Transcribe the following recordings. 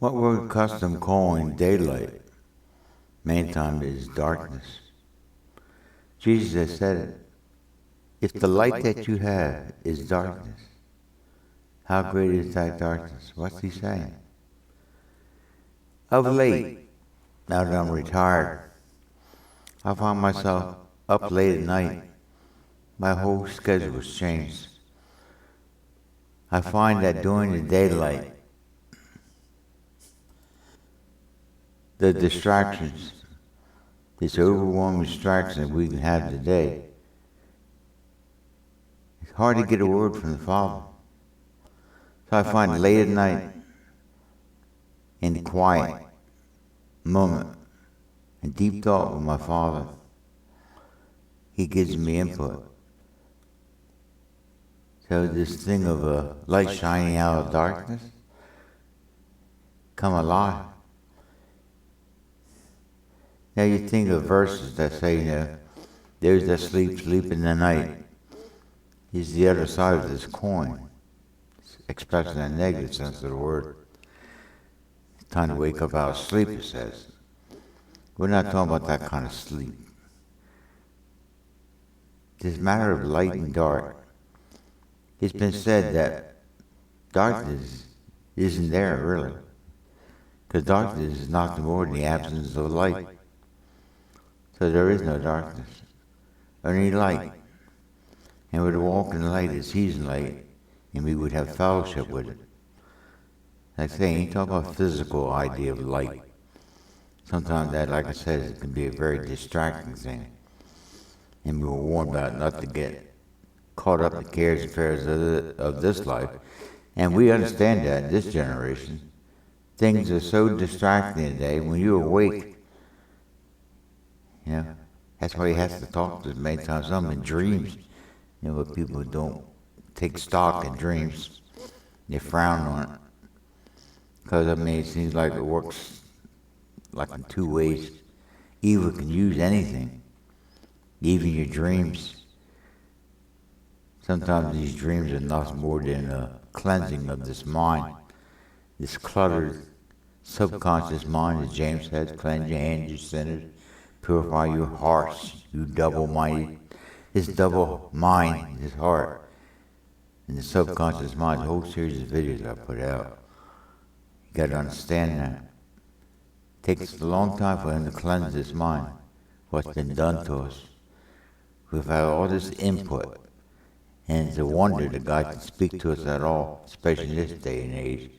What we're accustomed calling daylight, main time is darkness. Jesus has said it. If the light that you have is darkness, how great is that darkness? What's he saying? Of late, now that I'm retired, I find myself up late at night. My whole schedule has changed. I find that during the daylight, the distractions, this overwhelming distraction that we can have today, it's hard to get a word from the Father. So I find late at night, in the quiet moment, and deep thought with my Father, He gives me input. So this thing of a light shining out of darkness, come alive. Now you think of verses that say, those that sleep in the night. Is the other side of this coin, expressing a negative sense of the word. It's time to wake up out of sleep, it says. We're not talking about that kind of sleep. This matter of light and dark. It's been said that darkness isn't there, really. Because darkness is nothing more than the absence of light. So there is no darkness, only light. And we're to walk in the light as He's in light, and we would have fellowship with it. Like I say, ain't talking about physical idea of light. Sometimes that, like I said, it can be a very distracting thing. And we were warned about not to get caught up in cares and affairs of this life. And we understand that in this generation. Things are so distracting today. When you're awake, that's why He has to talk to us many times. Some in dreams. But people don't take stock in dreams. They frown on it. Because, it seems like it works like in two ways. Evil can use anything, even your dreams. Sometimes these dreams are nothing more than a cleansing of this mind, this cluttered subconscious mind, as James says, cleanse your hands, you sinners, purify your hearts, you double-minded. This double mind, this heart, and the subconscious mind, the whole series of videos I put out. You got to understand that. It takes a long time for Him to cleanse this mind, what's been done to us. We've had all this input, and it's a wonder that God can speak to us at all, especially in this day and age,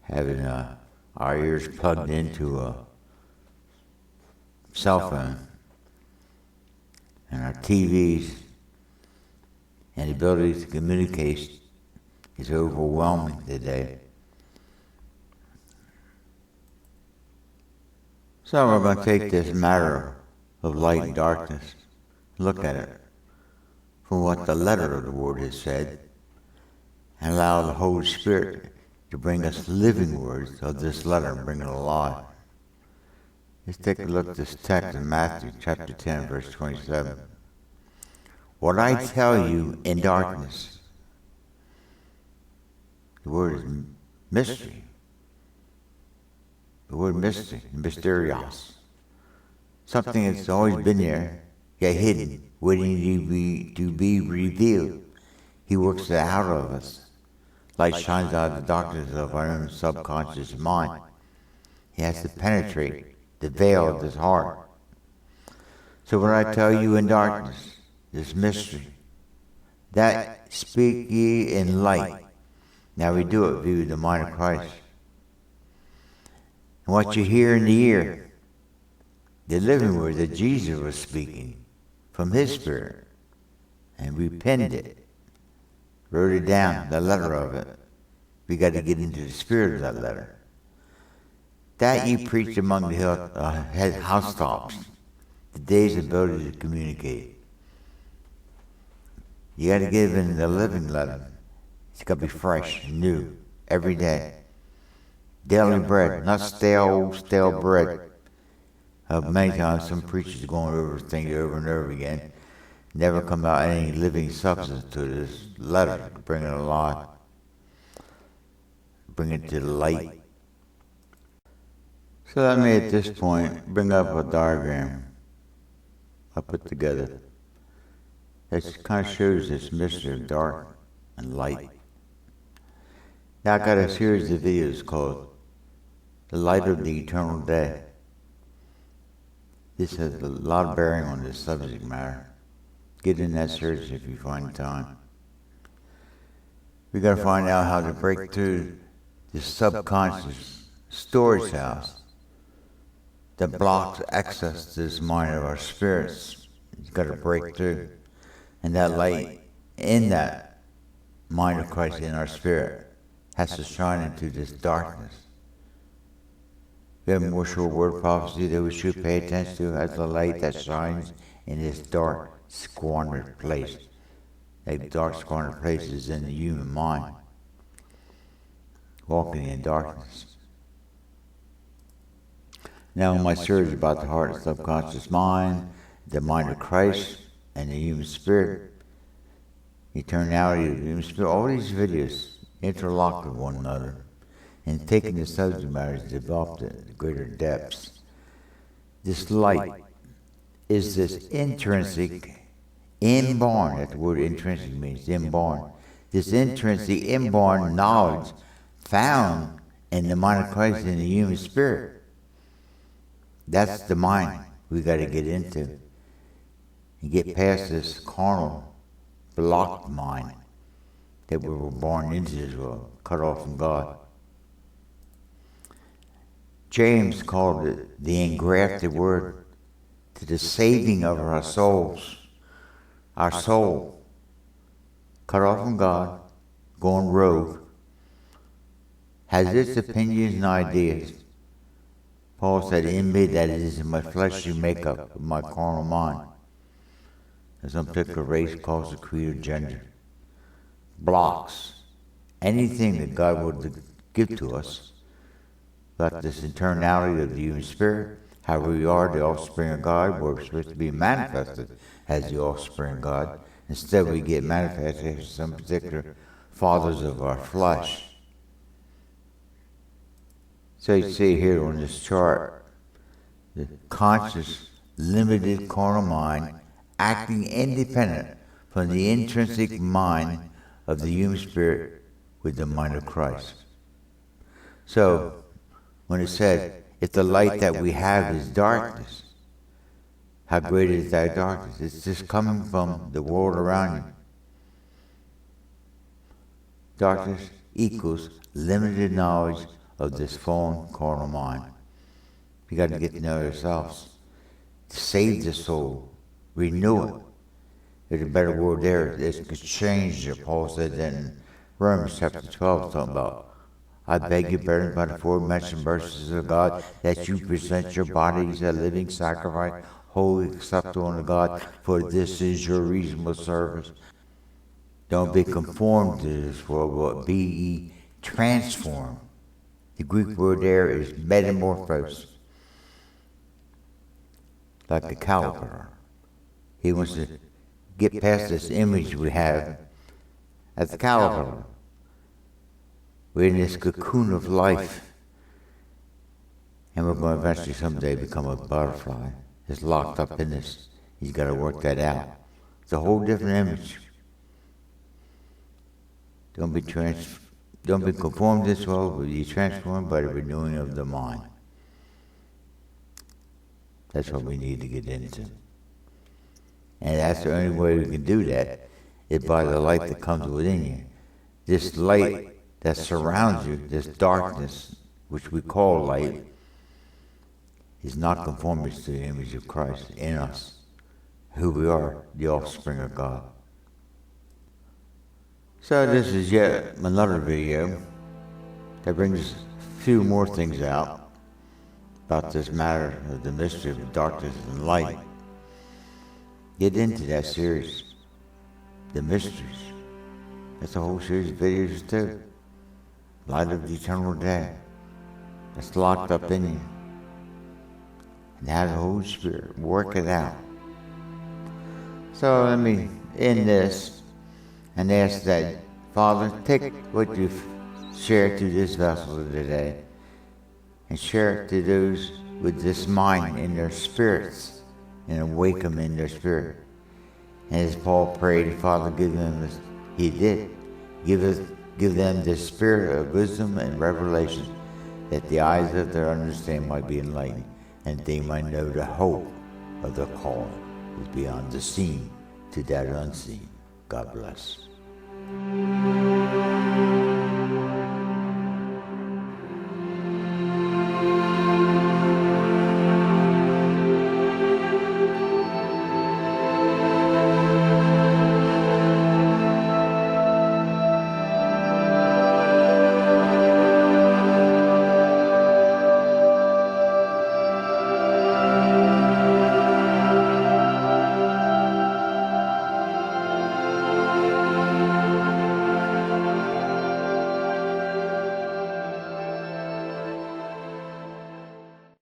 having our ears plugged into a cell phone. And our TVs and the ability to communicate is overwhelming today. So we're going to take this matter of light and darkness, look at it from what the letter of the Word has said, and allow the Holy Spirit to bring us living words of this letter and bring it alive. Let's take a look at this text in Matthew chapter 10, verse 27. What I tell you in darkness, the word is mystery. The word mystery, mysterious. Something that's always been there, yet hidden, waiting to be revealed. He works it out of us. Light shines out of the darkness of our own subconscious mind. He has to penetrate the veil of this heart. So what I tell you in darkness, this mystery, that speak ye in light. Now we do it via the mind of Christ. And what you hear in the ear, the living word that Jesus was speaking from His Spirit. And we penned it, wrote it down, the letter of it. We got to get into the spirit of that letter. That you preach among the housetops, the day's ability to communicate. You got to give in the living letter. It's got to be fresh, new, every day. Daily bread, not stale bread. Many times some preachers going over things over and over again. Never come out any living substance to this letter to bring it alive. Bring it to the light. So let me at this point bring up a diagram I put together that kind of shows this mystery of dark and light. Now I got a series of videos called The Light of the Eternal Day. This has a lot of bearing on this subject matter. Get in that search if you find time. We got to find out how to break through the subconscious storage house that blocks access to this mind of our spirits. You've got to break through. And that light in that mind of Christ in our spirit has to shine into this darkness. We have more sure word prophecy that we should pay attention to as the light that shines in this dark, squandered place. That dark, squandered place is in the human mind, walking in darkness. Now, in my series about the heart and subconscious mind, the mind of Christ, and the human spirit, eternality of the human spirit, all these videos interlock with one another, and taking the subject matter is developed at greater depths. This light is this intrinsic, inborn, that's the word intrinsic means, inborn. This intrinsic, inborn knowledge found in the mind of Christ in the human spirit. That's the mind we got to get into and get past this carnal, blocked mind that we were born into this world, cut off from God. James called it the engrafted word to the saving of our souls. Our soul, cut off from God, going rogue, has its opinions and ideas. Paul said, in me, that is in my fleshly makeup, of my carnal mind. As some particular race, culture, creed, or gender. Blocks anything that God would give to us. But this internality of the human spirit, how we are the offspring of God, we're supposed to be manifested as the offspring of God. Instead, we get manifested as some particular fathers of our flesh. So you see here on this chart, the conscious, limited carnal mind acting independent from the intrinsic mind of the human spirit with the mind of Christ. So, when it said, if the light that we have is darkness, how great is that darkness? It's just coming from the world around you. Darkness equals limited knowledge of this fallen carnal mind. You got to get to know yourselves. Save the soul. Renew it. There's a better word there. It's change it. Paul said that in Romans chapter 12, talking about, I beg you, brethren, by the aforementioned mercies of God, that you present your bodies a living sacrifice, holy, acceptable unto God, for this is your reasonable service. Don't be conformed to this world, but be ye transformed. The Greek word there is metamorphos, like a caliper. He wants to get past this image we have as a caliper. We're in this cocoon of life, and we're going to eventually someday become a butterfly. It's locked up in this. He's got to work that out. It's a whole different image. Don't be conformed to this world, but be transformed by the renewing of the mind. That's what we need to get into. And that's the only way we can do that, is by the light that comes within you. This light that surrounds you, this darkness, which we call light, is not conformist to the image of Christ in us, who we are, the offspring of God. So this is yet another video that brings a few more things out about this matter of the mystery of darkness and light. Get into that series, the mysteries. That's a whole series of videos too. Light of the eternal day. That's locked up in you. And have the Holy Spirit work it out. So let me end this and ask that, Father, take what you've shared through this vessel today and share it to those with this mind in their spirits, and awake them in their spirit. And as Paul prayed, Father, give them this, he did, give them the spirit of wisdom and revelation, that the eyes of their understanding might be enlightened, and they might know the hope of the call is beyond the seen to that unseen. God bless.